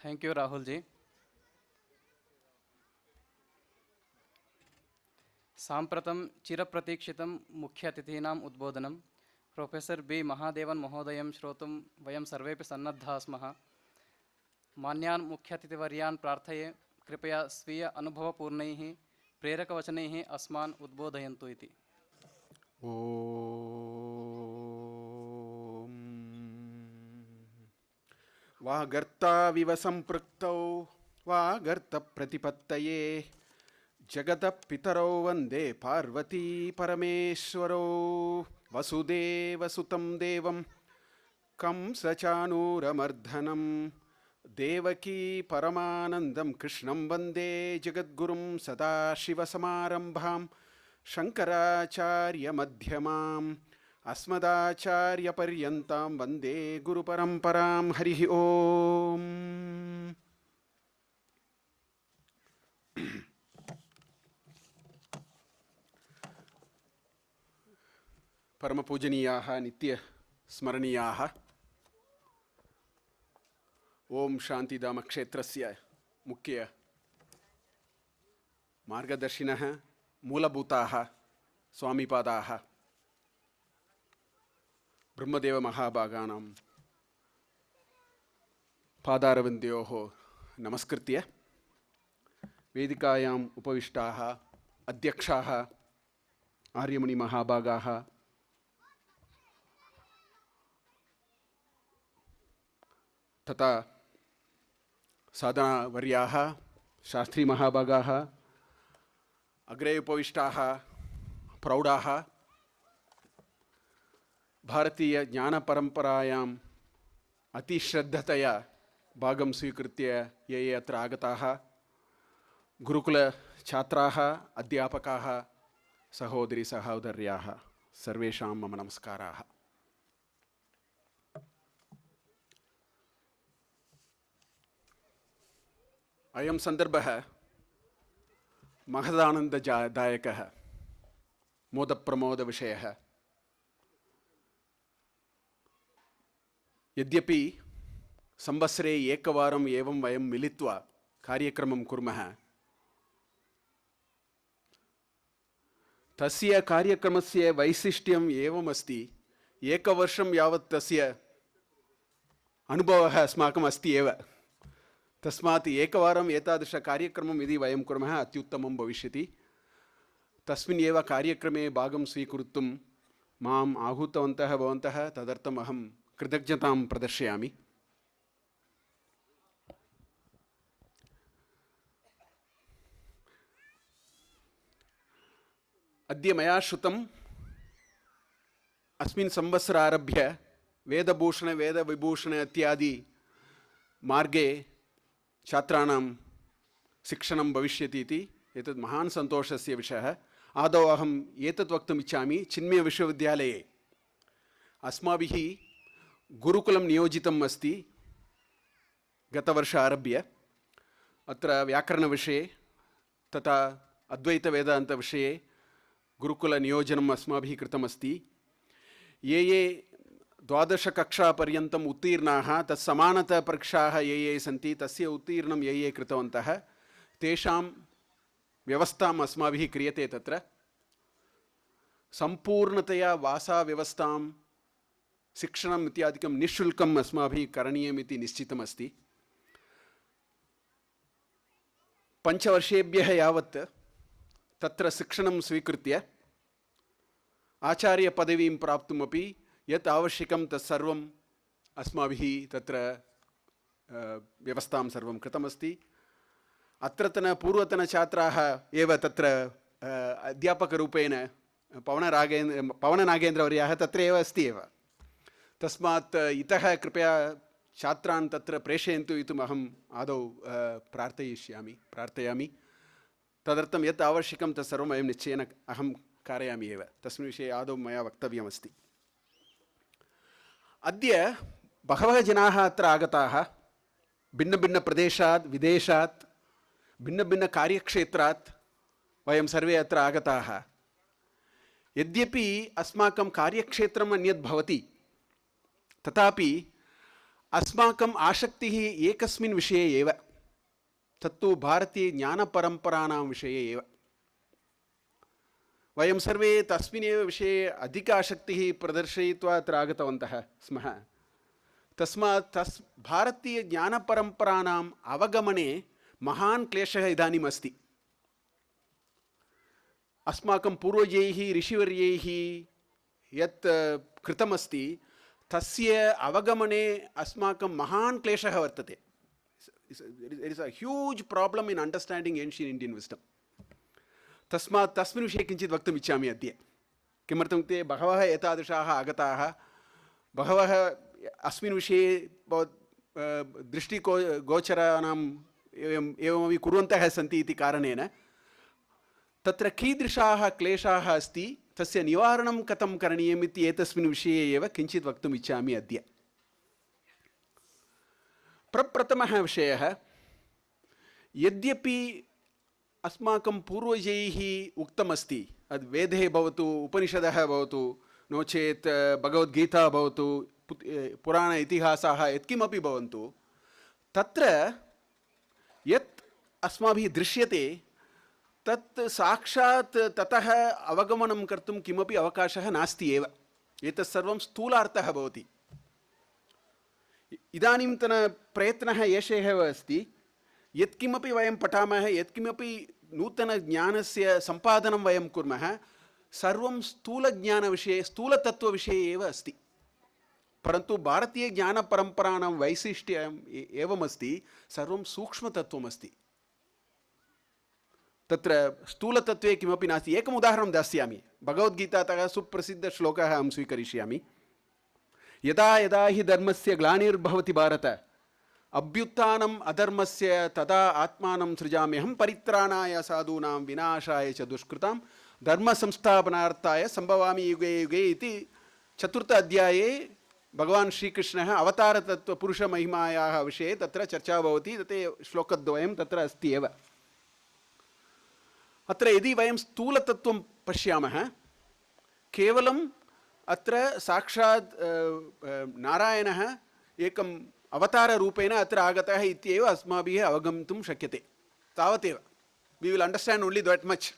Thank you Rahul ji. साम्प्रतं चिरप्रतीक्षितं मुख्यातिथीनाम् उद्बोधनं professor B Mahadevan महोदयं श्रोतुं वयं सर्वेपि सन्नद्धाः स्मः. मान्यान् मुख्यातिथिवर्यान् प्रार्थये कृपया स्वीय अनुभवपूर्णैः प्रेरकवचनैः अस्मान् उद्बोधयन्तु इति. ओम वागर्ताविव सम्पृक्तौ वागर्तप्रतिपत्तये जगतः पितरौ वन्दे पार्वती परमेश्वरौ. वसुदेवसुतं देवं कंसचाणूरमर्दनं देवकी परमानन्दं कृष्णं वन्दे जगद्गुरुं. सदाशिवसमारम्भां शङ्कराचार्यमध्यमाम् अस्मदाचार्यपर्यन्तां वन्दे गुरुपरम्परां. हरिः ओम्. परमपूजनीयाः नित्यस्मरणीयाः ओम शांतिधाम क्षेत्रस्य मुख्य मार्गदर्शिनः मूलभूताः स्वामीपादाः ब्रह्मदेव महाभागानां पादारविन्दयोः नमस्कृत्य वेदिकायाम् उपविष्टाः अध्यक्षाः आर्यमुनि महाभागाः तथा साधनावर्याः शास्त्री महाभागाः अग्रे उपविष्टाः प्रौढाः भारतीय ज्ञानपरम्परायाम् अतिश्रद्धतया भागं स्वीकृत्य ये अत्र आगताः गुरुकुलछात्राः अध्यापकाः सहोदरी सहोदर्याः सर्वेषां मम नमस्काराः. अयं सन्दर्भः महदानन्ददायकः मोदप्रमोदविषयः. यद्यपि संवत्सरे एकवारम् एवं वयं मिलित्वा कार्यक्रमं कुर्मः, तस्य कार्यक्रमस्य वैशिष्ट्यम् एवमस्ति. एकवर्षं यावत् तस्य अनुभवः अस्माकम् अस्ति एव. तस्मात् एकवारम् एतादृशकार्यक्रमं यदि वयं कुर्मः अत्युत्तमं भविष्यति. तस्मिन् एव कार्यक्रमे भागं स्वीकर्तुं माम् आहूतवन्तः भवन्तः. तदर्थम् अहं कृतज्ञतां प्रदर्शयामि. अद्य मया श्रुतम् अस्मिन् संवत्सरारभ्य वेदभूषण वेदविभूषण इत्यादि मार्गे छात्राणां शिक्षणं भविष्यति इति. एतत् महान् सन्तोषस्य विषयः. आदौ अहम् एतत् वक्तुम् इच्छामि. चिन्मयविश्वविद्यालये अस्माभिः गुरुकुलं नियोजितम् अस्ति गतवर्ष आरभ्य. अत्र व्याकरणविषये तथा अद्वैतवेदान्तविषये गुरुकुलनियोजनम् अस्माभिः कृतमस्ति. ये द्वादशकक्षापर्यन्तम् उत्तीर्णाः तत्समानतपरीक्षाः ये सन्ति तस्य उत्तीर्णं ये कृतवन्तः तेषां व्यवस्थाम् अस्माभिः क्रियते. तत्र सम्पूर्णतया वासाव्यवस्थां शिक्षणम् इत्यादिकं निःशुल्कम् अस्माभिः करणीयमिति निश्चितमस्ति. 5 वर्षेभ्यः यावत् तत्र शिक्षणं स्वीकृत्य आचार्यपदवीं प्राप्तुमपि यत् आवश्यकं तत्सर्वम् अस्माभिः तत्र व्यवस्थां सर्वं कृतमस्ति. पूर्वतनछात्राः एव तत्र अध्यापकरूपेण पवननागेन्द्रवर्यः तत्र एव अस्ति एव. तस्मात् इतः कृपया छात्रान् तत्र प्रेषयन्तु इति अहम् आदौ प्रार्थयामि. तदर्थं यत् आवश्यकं तत्सर्वं वयं निश्चयेन अहं कारयामि एव. तस्मिन् विषये आदौ मया वक्तव्यमस्ति. अद्य बहवः जनाः अत्र आगताः. भिन्नभिन्नप्रदेशात् विदेशात् भिन्नभिन्नकार्यक्षेत्रात् वयं सर्वे अत्र आगताः. यद्यपि अस्माकं कार्यक्षेत्रम् अन्यत् भवति तथापि अस्माकम् आसक्तिः एकस्मिन् विषये एव, तत्तु भारतीयज्ञानपरम्पराणां विषये एव। वयं सर्वे तस्मिन्नेव विषये अधिक आसक्तिः प्रदर्शयित्वा अत्र आगतवन्तः स्मः। तस्मात् भारतीयज्ञानपरम्पराणाम् अवगमने महान् क्लेशः इदानीम् अस्ति। अस्माकं पूर्वजैः ऋषिवर्यैः यत् कृतमस्ति तस्य अवगमने अस्माकं महान् क्लेशः वर्तते। There is a huge problem in understanding ancient Indian wisdom. तस्मात् तस्मिन् विषये किञ्चित् वक्तुम् इच्छामि अद्य। किमर्थम् इत्युक्ते बहवः एतादृशाः आगताः, बहवः अस्मिन् विषये दृष्टिगोचराणाम् एवमपि कुर्वन्तः सन्ति इति कारणेन तत्र कीदृशाः क्लेशाः अस्ति, तस्य निवारणं कथं करणीयम् इति एतस्मिन् विषये एव किञ्चित् वक्तुम् इच्छामि अद्य। प्रप्रथमः विषयः, यद्यपि अस्माकं पूर्वजैः उक्तमस्ति, अद् वेदे भवतु, उपनिषदः भवतु, नो चेत् भगवद्गीता भवतु, पुराण इतिहासाः यत्किमपि भवन्तु, तत्र यत् अस्माभिः दृश्यते तत् साक्षात् ततः अवगमनं कर्तुं किमपि अवकाशः नास्ति एव। एतत् सर्वं स्थूलार्थः भवति। इदानीन्तन प्रयत्नः एषः एव अस्ति, यत्किमपि वयं पठामः, यत्किमपि नूतनज्ञानस्य सम्पादनं वयं कुर्मः, सर्वं स्थूलज्ञानविषये, स्थूलतत्त्वविषये एव अस्ति। परन्तु भारतीयज्ञानपरम्पराणां वैशिष्ट्यम् एवमस्ति, सर्वं सूक्ष्मतत्त्वमस्ति। तत्र स्थूलतत्त्वे किमपि नास्ति। एकम् उदाहरणं दास्यामि। भगवद्गीतातः सुप्रसिद्धश्लोकः अहं स्वीकरिष्यामि। यदा यदा हि धर्मस्य ग्लानिर्भवति भारत अभ्युत्थानम् अधर्मस्य तदा आत्मानं सृजाम्यहं परित्राणाय साधूनां विनाशाय च दुष्कृतां धर्मसंस्थापनार्थाय सम्भवामि युगे युगे इति 4th अध्याये भगवान् श्रीकृष्णः अवतारतत्त्वपुरुषमहिमायाः विषये तत्र चर्चा भवति। तत् श्लोकद्वयं तत्र अस्ति एव। अत्र यदि वयं स्थूलतत्त्वं पश्यामः, केवलम् अत्र साक्षात् नारायणः एकम् अवताररूपेण अत्र आगतः इत्येव अस्माभिः अवगन्तुं शक्यते। तावदेव। We will understand only that much.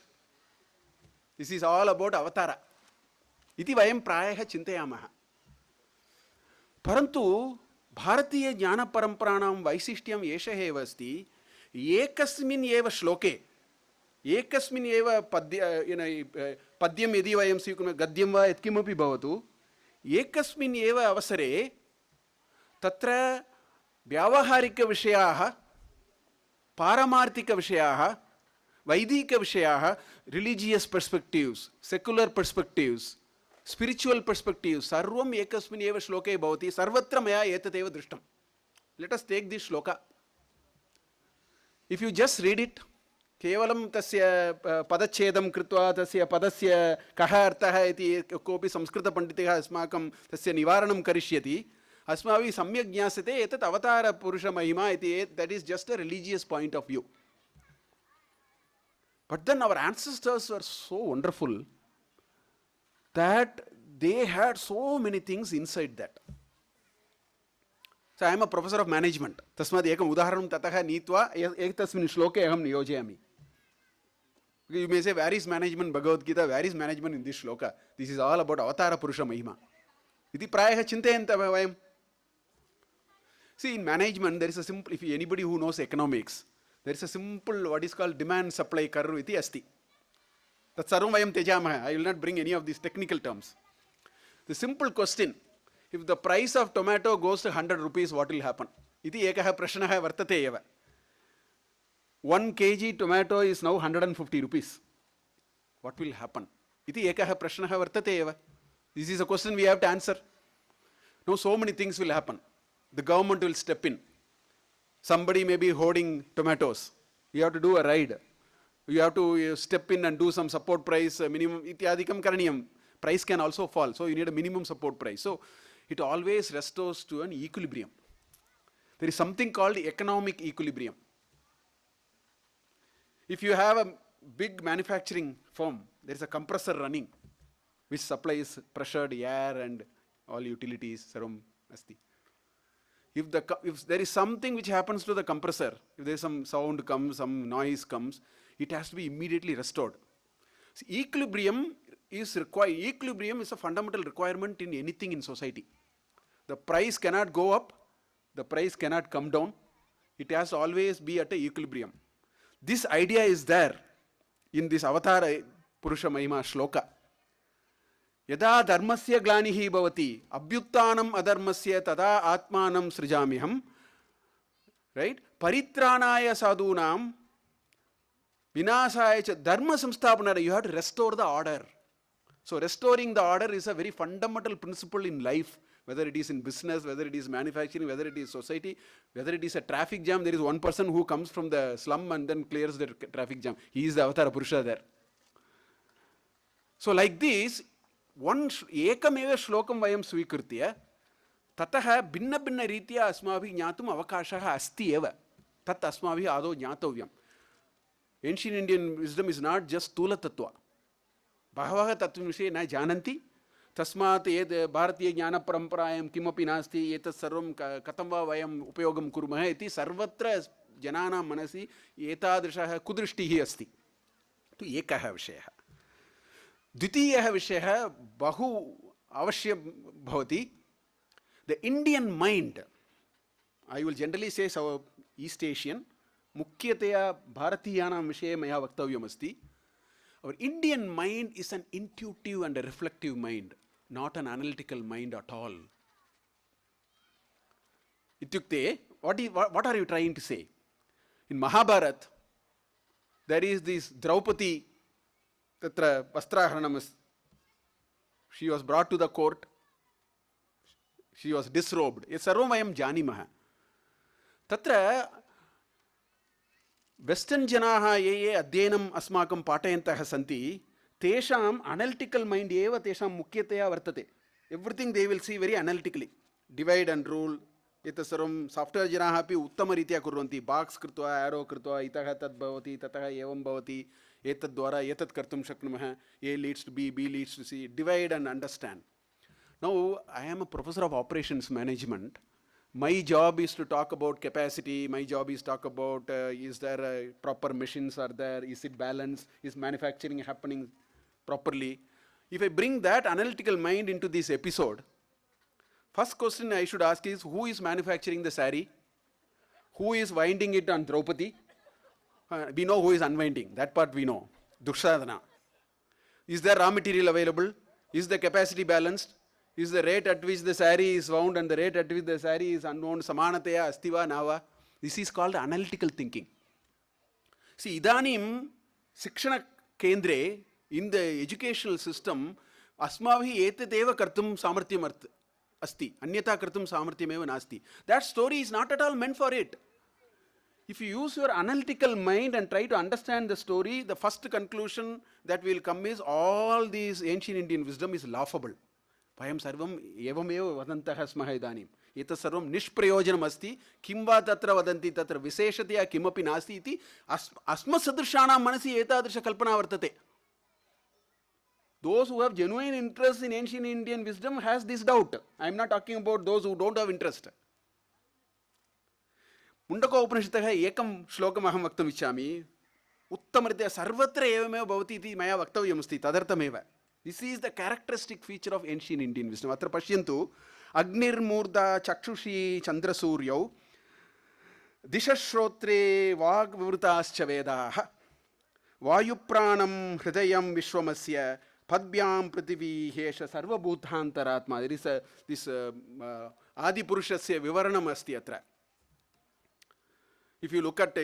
This is all about अवतार इति वयं प्रायः चिन्तयामः। परन्तु भारतीयज्ञानपरम्पराणां वैशिष्ट्यम् एषः एव अस्ति, एकस्मिन् एव श्लोके, एकस्मिन् एव पद्यं यदि वयं स्वीकुर्मः, गद्यं वा यत्किमपि भवतु, एकस्मिन् एव अवसरे तत्र व्यावहारिकविषयाः, पारमार्थिकविषयाः, वैदिकविषयाः, रिलीजियस् पर्स्पेक्टिव्स्, सेक्युलर् पर्स्पेक्टिव्स्, स्पिरिचुवल् पर्स्पेक्टिव्स् सर्वम् एकस्मिन् एव श्लोके भवति। सर्वत्र मया एतदेव दृष्टं। लेट् अस् टेक् दिस् श्लोक। If you just read it, केवलं तस्य पदच्छेदं कृत्वा तस्य पदस्य कः अर्थः इति कोऽपि संस्कृतपण्डितः अस्माकं तस्य निवारणं करिष्यति, अस्माभिः सम्यक् ज्ञास्यते एतत् अवतारपुरुषमहिमा इति। That is just a religious point of view. But then our ancestors were so wonderful that they had so many things inside that. So I am a professor of management. तस्मात् एकम् उदाहरणं ततः नीत्वा एतस्मिन् श्लोके अहं नियोजयामि। You may say, where is management Bhagavad Gita? Where is management in this shloka? This is all about Avatara Purusha Mahima. Iti prayah chintayantah vayam. See, in management, there is a simple, if anybody who knows economics, there is a simple, what is called demand-supply curve iti asti. Tat sarvam vayam tejamah. I will not bring any of these technical terms. The simple question, if the price of tomato goes to 100 rupees, what will happen? Iti ekah prashnah vartate eva. 1 kg tomato is now 150 rupees. What will happen? Iti ekah prashnah vartate eva. This is a question we have to answer. Now so many things will happen. The government will step in. Somebody may be hoarding tomatoes. You have to do a raid. You have to step in and do some support price, minimum, ityadikam karaniyam. Price can also fall, so you need a minimum support price. So it always restores to an equilibrium. There is something called economic equilibrium. If you have a big manufacturing firm, there is a compressor running, which supplies pressured air and all utilities, sarvam asti. If there is something which happens to the compressor, if there is some sound comes, some noise comes, it has to be immediately restored. See, equilibrium is required. Equilibrium is a fundamental requirement in anything in society. The price cannot go up, the price cannot come down. It has to always be at a equilibrium. This idea is there in this Avatar Purusha Mahima shloka. Yada dharmasya glanihi bhavati abhyuttanam adharmasya tada atmanam srijamiham. Right? Paritranaya sadhunam vinasaya cha dharma samsthapanara. You have to restore the order. So restoring the order is a very fundamental principle in life, whether it is in business, whether it is manufacturing, whether it is society, whether it is a traffic jam. There is one person who comes from the slum and then clears the traffic jam. He is the Avatara Purusha there. So like this, one ekameva shlokam vayam svikritya tatah binna binna ritya asmabhi jnatum avakashah asti eva. Tat asmabhi ado jnatavyam. Ancient Indian wisdom is not just Tula Tattva. Bhavaha Tattva Vishe na jananti. Tasmat ed Bharatiya Jnana Paramparaayam kimapi nasti etat sarvam katam va vayam upayogam kurmah iti sarvatra janana manasi etadrishah kudrishtihi asti. Tu ekah vishayah. Dvitiyah vishayah bahu avashyam bhavati. The Indian mind, I will generally say East Asian, मुख्यतया भारतीयानां विषये मया वक्तव्यम् अस्ति. Our Indian mind is an intuitive and a reflective mind, not an analytical mind at all. Ityukte, what are you trying to say? In Mahabharata, there is this Draupadi, tatra vastraharanam. She was brought to the court. She was disrobed. Sarvam vayam janimaha. Tatra Western janaha ye adyenam asmakam patayantah santi, tesham analytical mind eva tesham mukyataya vartate. Everything they will see very analytically. Divide and rule. Etasarvam software janaha api uttama ritya kurvanti. Box krutva, arrow krutva, itaha tad bhavati, tataha evam bhavati, etad dwara etad kartum shaknumaha, A leads to B, B leads to C. Divide and understand. Now, I am a professor of operations management. My job is to talk about capacity. My job is to talk about is there proper machines are there, is it balanced, is manufacturing happening properly. If I bring that analytical mind into this episode, first question I should ask is, who is manufacturing the sari? Who is winding it on Draupadi? We know who is unwinding, that part we know. Dushadana. Is there raw material available? Is the capacity balanced? Is the rate at which the sari is wound and the rate at which the sari is unwound samanataya astiva nava? This is called analytical thinking. See, idanim sikshana kendre, in the educational system, asmavi etateva kartum samartyam asti, anyata kartum samartyameva nasti. That story is not at all meant for it. If you use your analytical mind and try to understand the story, the first conclusion that will come is all these ancient Indian wisdom is laughable. Vayam sarvam evameva vadantah smaha idanim. Etat sarvam nishprayojanam asti. Kim va tatra vadanti tatra viseshatya kimapi nasti iti asma sadrishanam manasi etadrisha kalpana vartate. Those who have genuine interest in ancient Indian wisdom has this doubt. I am not talking about those who don't have interest. Mundaka Upanishadah ekam shlokam aham vaktam ichchami. Uttamartya sarvatra evameva bhavati iti maya vaktavyam asti tadartameva. This is the characteristic feature of ancient Indian wisdom. Atra pashyantu agnir murda chakshushi chandra suryau dishashrotre vagvrutascha vedaha vayupranam hridayam vishwamasya padbyam prithvi hesha sarva bhuthantaratma. There is this adi purushasya vivaranam asti atra. If you look at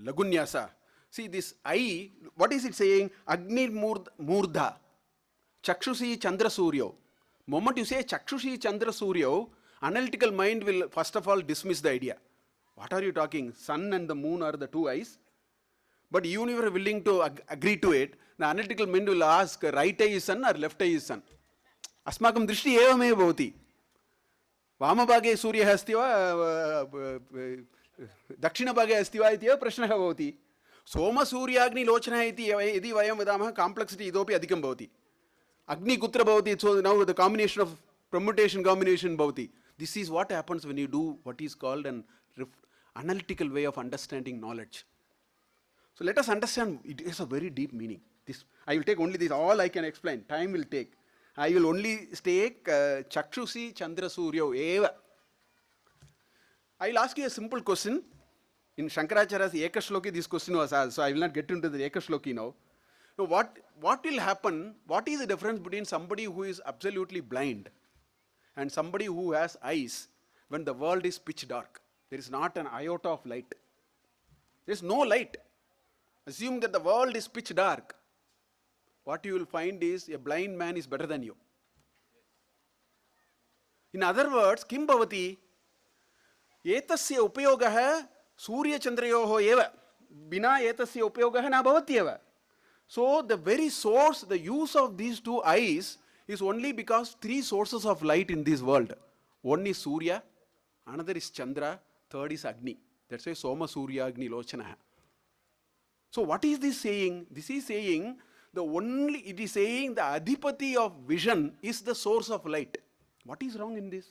Lagunyasa, see this I, what is it saying? Agni Murdha, Chakshushi Chandra Suryo. Moment you say Chakshushi Chandra Suryo, analytical mind will first of all dismiss the idea. What are you talking? Sun and the moon are the two eyes. But even if you are willing to agree to it, the analytical mind will ask, right eye is sun or left eye is sun? Asmakam drishti evame bhavati. Vamabhage Surya asti va Dakshina bhage asti va iti prashnaha bhavati. Soma Suryagni lochana iti yadi vayam vadamah complexity idopi adhikam bhavati. Agni kutra bhavati, so now the combination of permutation combination bhavati. This is what happens when you do what is called an analytical way of understanding knowledge. So let us understand, it has a very deep meaning. This, I will take only this, all I can explain, time will take. I will only take Chakshusi Chandra Suryo Eva. I will ask you a simple question. In Shankaracharya's Ekashloki, this question was asked, so I will not get into the Ekashloki now. Now what will happen, what is the difference between somebody who is absolutely blind and somebody who has eyes when the world is pitch dark? There is not an iota of light. There is no light. Assume that the world is pitch dark. What you will find is a blind man is better than you. In other words, Kim Bhavati, Etasya Upayogaha Surya Chandrayoho eva. Bina Etasya Upayogaha na bhavati eva. So the very source, the use of these two eyes is only because three sources of light in this world. One is Surya, another is Chandra, third is Agni. That's why Soma Surya Agni Lochana. So what is this saying? This is saying it is saying the adhipati of vision is the source of light. What is wrong in this?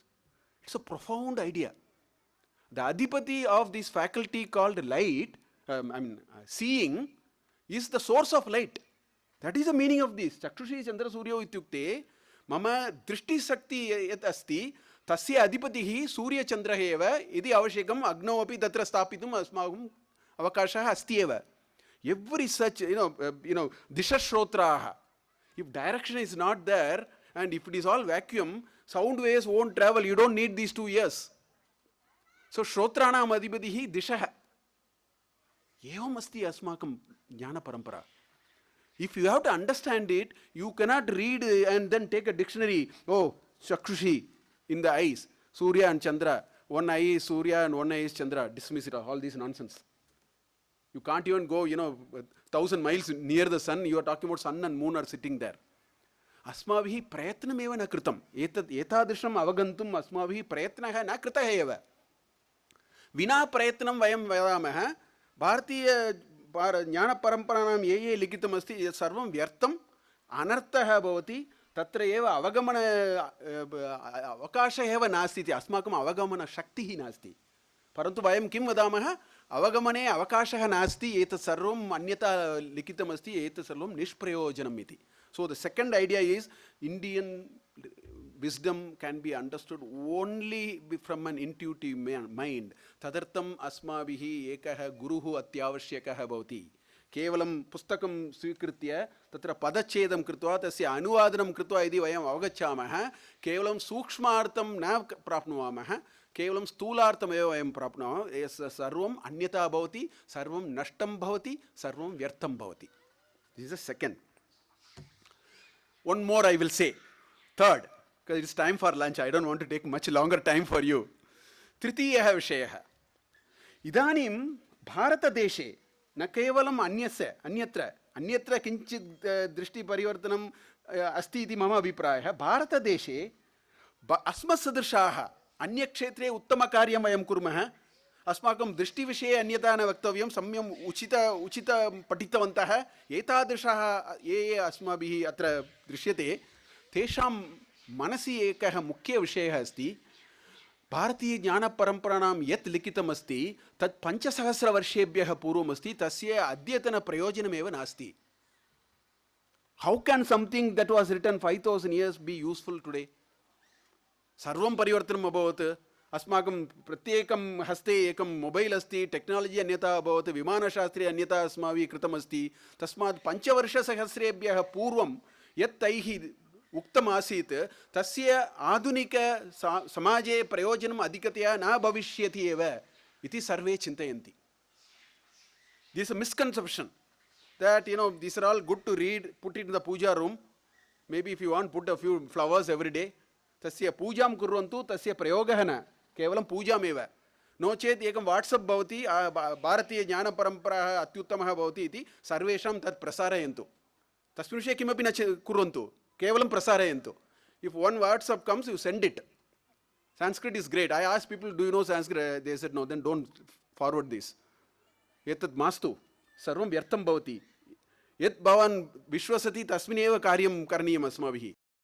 It's a profound idea. The adhipati of this faculty called light, seeing, is the source of light. That is the meaning of this. Chakshushi Chandra Suryo ityukte mama drishti sakti yat asti tasya adhipatihi Surya Chandra eva idi avashekam agno api tatra stapitum asmagum avakashah asti eva. Every such, dishashrotraha. If direction is not there and if it is all vacuum, sound waves won't travel. You don't need these 2 ears. So Shrotrana Madhipatihi Dishaha. Evam asti asmakam jnana parampara. If you have to understand it, you cannot read and then take a dictionary. Oh, Chakshushi in the eyes, Surya and Chandra. One eye is Surya and one eye is Chandra. Dismiss it all this nonsense. You can't even go, 1,000 miles near the sun. You are talking about sun and moon are sitting there. Asmavihi prayatnam eva na kritam. Etadrisham avagantum asmavihi prayatnaha na kritah eva. Vina prayatnam vayam vedamaha. Bharatiya jnana paramparanam ye likitam asti sarvam vyartam anartha bhavati tatra eva avagamana avakasha eva nasti iti asmakam avagamana shaktihi nasti. Parantu vayam kim vadamaha avagamane avakashah nasti etat sarvam anyata likitam asti etat sarvam nishprayojanam iti. So the second idea is Indian wisdom can be understood only from an intuitive mind. Tadartam asmabihi ekaha guruhu atyavashyakaha bhavati. Kevalam pustakam svikritya tatra padachedam kritva tasya anuvadanam kritva idi vayam avagacchamaha kevalam sukshmartam na prapnuvamaha kevalam sthulartam eva vayam prapnuvamaha sarvam anyata bhavati sarvam nashtam bhavati sarvam vyartham bhavati. This is the second. One more I will say. Third, because it's time for lunch. I don't want to take much longer time for you. Tritiyaha vishayah. Idanim Bharata deshe na kevalam anyatra kinchid drishti parivartanam asti iti mama abhiprayah. Bharata deshe asmasadrishaha anyakshetre uttama karyam vayam kurmah. अस्माकं दृष्टिविषये अन्यथा न वक्तव्यं सम्यम् उचित पठितवन्तः एतादृशः ये अस्माभिः अत्र दृश्यते तेषां मनसि एकः मुख्यविषयः अस्ति भारतीयज्ञानपरम्पराणां यत् लिखितमस्ति तत् 5,000 वर्षेभ्यः पूर्वमस्ति तस्य अद्यतनप्रयोजनमेव नास्ति. How can something that was written 5,000 years be useful today? सर्वं परिवर्तनम् अभवत्. अस्माकं प्रत्येकं हस्ते एकं मोबैल् अस्ति, टेक्नालजी अन्यथा अभवत्, विमानशास्त्रे अन्यथा अस्माभिः कृतमस्ति. तस्मात् 5 वर्षसहस्रेभ्यः पूर्वं यत् तैः उक्तम् आसीत् तस्य आधुनिक समाजे प्रयोजनम् अधिकतया न भविष्यति एव इति सर्वे चिन्तयन्ति. This is a misconception that these are all good to read, put it in the puja room. Maybe if you want, put a few flowers every day. तस्य पूजां कुर्वन्तु, तस्य प्रयोगः न केवलं पूजामेव. नो चेत् एकं वाट्सप् भवति, भारतीयज्ञानपरम्पराः अत्युत्तमः भवति इति सर्वेषां तत् प्रसारयन्तु. तस्मिन् विषये किमपि न कुर्वन्तु, केवलं प्रसारयन्तु. If one WhatsApp comes, you send it. Sanskrit is great. I asked people, do you know Sanskrit? They said no, then don't forward this. एतत् मास्तु, सर्वं व्यर्थं भवति. यत् भवान् विश्वसति तस्मिन् एव कार्यं करणीयम् अस्माभिः.